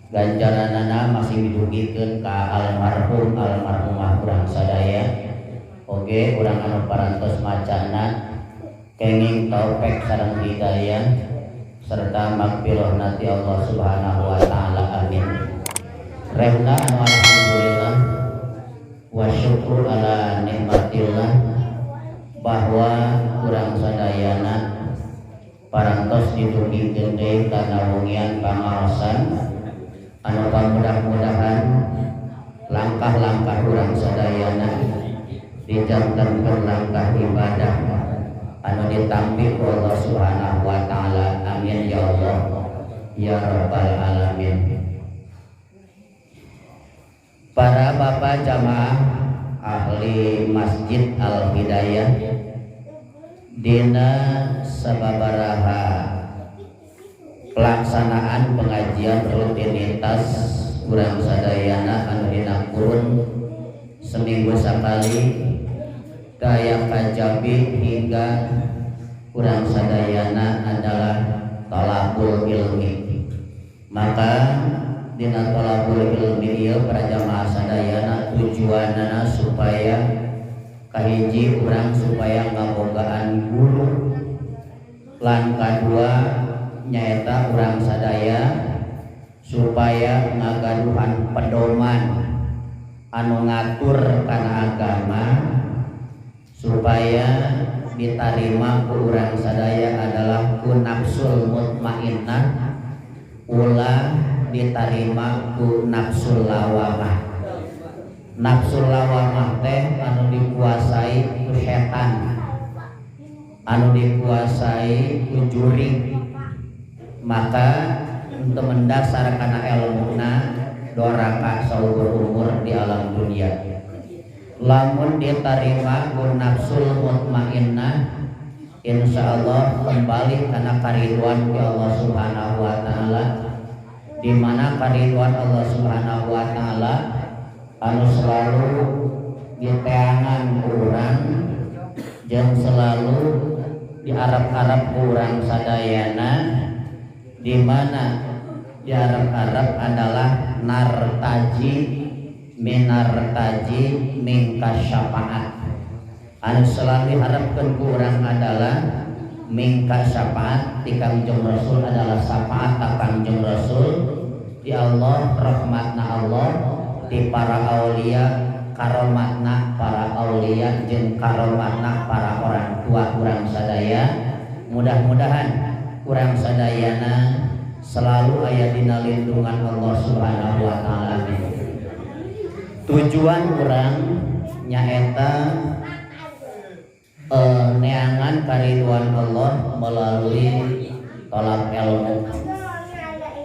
ganjaranana masih didugikeun ka almarhumah urang sadaya. Oge urang anu parantos macana kenging taufik sareng hidayah serta magfirah ti Allah Subhanahu wa taala. Amin. Rehna anu alhamdulillah wa syukur ala nikmatillah bahwa urang sadayana parantos ditugikeun deui kana wengian pangaosan anu mudah-mudahan langkah-langkah urang sadayana dijantankeun langkah ibadah anu ditampi ku Allah Subhanahu wa taala. Amin ya Allah ya rabbal alamin. Para bapak jamaah ahli Masjid Al Hidayah dina sababaraha pelaksanaan pengajian rutinitas urang sadayana anu dina kurun seminggu sekali daya kajabi hingga urang sadayana adalah thalabul ilmi. Maka dina thalabul ilmi ieu para jamaah sadayana tujuanana supaya kahiji urang supaya ngabogaan guru, lan kadua nyaeta urang sadaya supaya ngagaduhan pedoman anu ngatur kana agama supaya ditarima ku urang sadaya adalah ku nafsul mutmainnah ulah ditarima ku nafsul lawamah. Nafsul lawamah teh anu dikuasai ku setan, anu dikuasai ku juri. Maka untuk mendasar kana ilmuna doraka saumur umur di alam dunia. Lamun ditarima ku nafsul mutmainnah insyaallah kembali kana kariduan ti Allah Subhanahu wa taala, di mana kariduan Allah Subhanahu wa taala anu selalu diteangan urang jeung selalu diarap-arap urang sadayana, di mana diarap-arap adalah nartaji minartaji mingka syafaat. Anu selalu diharapkeun ku urang adalah mingka syafaat ti Kangjeng Rasul adalah syafaat ka Kangjeng Rasul di Allah, rahmatna Allah, di para aulia, karomatna para aulia jeung karomatna para orang tua urang sadaya. Mudah-mudahan urang sadayana selalu aya dina lindungan Allah Subhanahu wa taala. Tujuan urang nyaeta neangan kariduan Allah melalui tolak ilmu.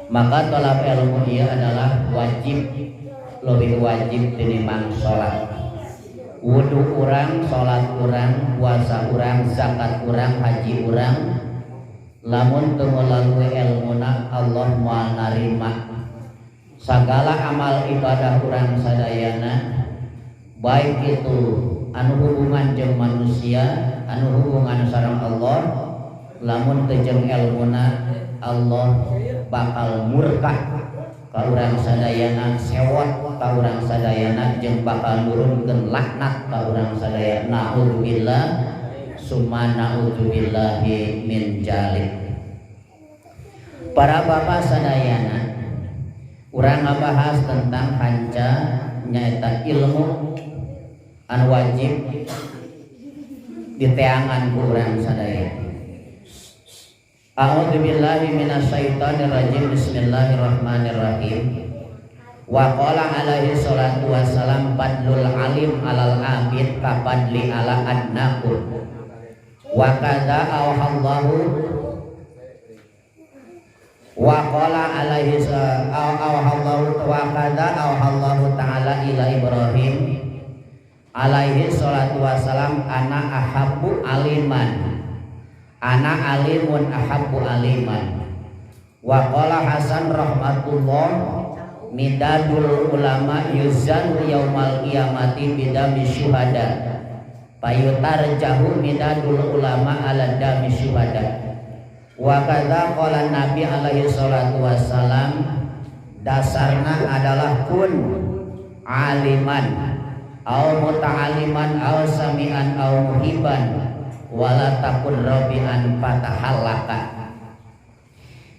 Maka tolak ilmu ia adalah wajib, lebih wajib tinimbang sholat. Wudu urang, sholat urang, puasa urang, zakat urang, haji urang, lamun teu melalui ilmuna Allah moal narima sagala amal ibadah urang sadayana, baik itu anu hubungan jeung manusia, anu hubungan sareng Allah. Lamun teu jeung ilmuna Allah bakal murka ka urang sadayana, sewot ka urang sadayana, jeung bakal nurunkeun laknat ka urang sadaya. Naudzubillah summa naudzubillahi min dzalik. Para bapak sadayana, urang ngabahas tentang kanca nyaeta ilmu anu wajib diteangan ku urang sadaya. A'udzubillahi minasyaitonir rajim. Bismillahirrahmanirrahim. Wa qala alaihi salatu wassalam fadlul alim alal abid ka fadli ala adnakum. Wa kadza auhallahu wa qala alaihi auhallahu wa kadza auhallahu ta'ala ila Ibrahim alaihi salatu wassalam ana ahabbu aliman, ana alimun ahabbu aliman. Wa qala Hasan rahmatullah midadul ulama yuzan yaumal qiyamati bidami syuhada payutar jahu midadul ulama ala dami syuhada. Wa kadza qala Nabi alaihi salatu wassalam dasarna adalah kun aliman au muta'aliman au sami'an au muhiban wala takun rabi'an fatahallaka.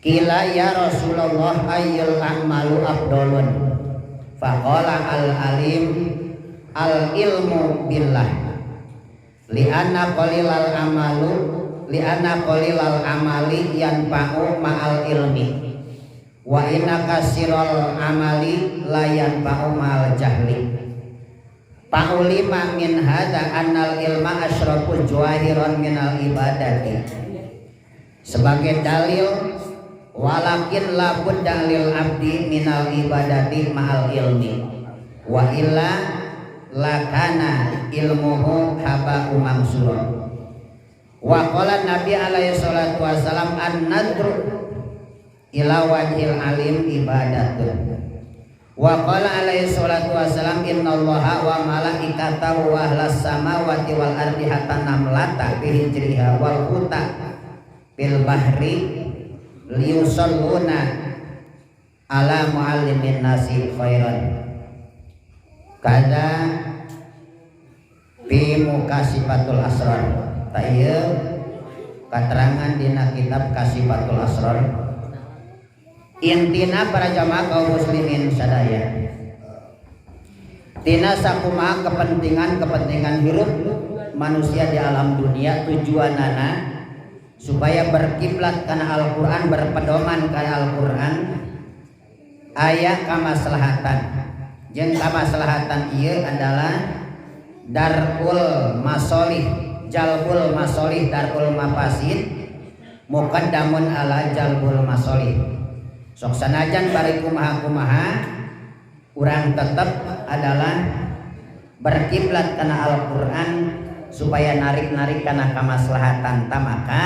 Kila ya Rasulullah ayyul a'malu afdalun faqala al alim al ilmu billah li'anna qalilal amali yanfa'u ma'al ilmi wa inna kasiral amali la yanfa'u ma'al jahli. Paulima min hadza annal ilma asyraful jawahiran minal ibadati. Sebagai dalil walakin la budda lil abdi minal ibadati ma'al ilmi wa illa lakana ilmuhu haba mansura. Wa qala Nabi alaihi salatu wasalam an-nadru ila wajhil alim ibadatun. Wa qala alaihi salatu wasalam innallaha wa malaikatahu wa ahlas samawati wal ardi hatta namlata bi hijriha wal huta bil bahri liyusalluna ala muallimin nasi khairan. Kada bi mukasifatul asrar. Taieu keterangan dina kitab Kasifatul Asrar. Intina para jamaah kaum muslimin sadaya, tina sakumaha kepentingan hirup manusia di alam dunia tujuanana supaya berkiblat kana Al-Qur'an, berpedoman kana Al-Qur'an, aya kamaslahatan. Jeung kamaslahatan ieu adalah darul masolih, jalbul masolih, darul mafasid muqaddamun ala jalbul masolih. Sok sanajan bari kumaha-kumaha urang tetep adalah berkiblat kana Al-Qur'an supaya narik-narik kana kamaslahatan, maka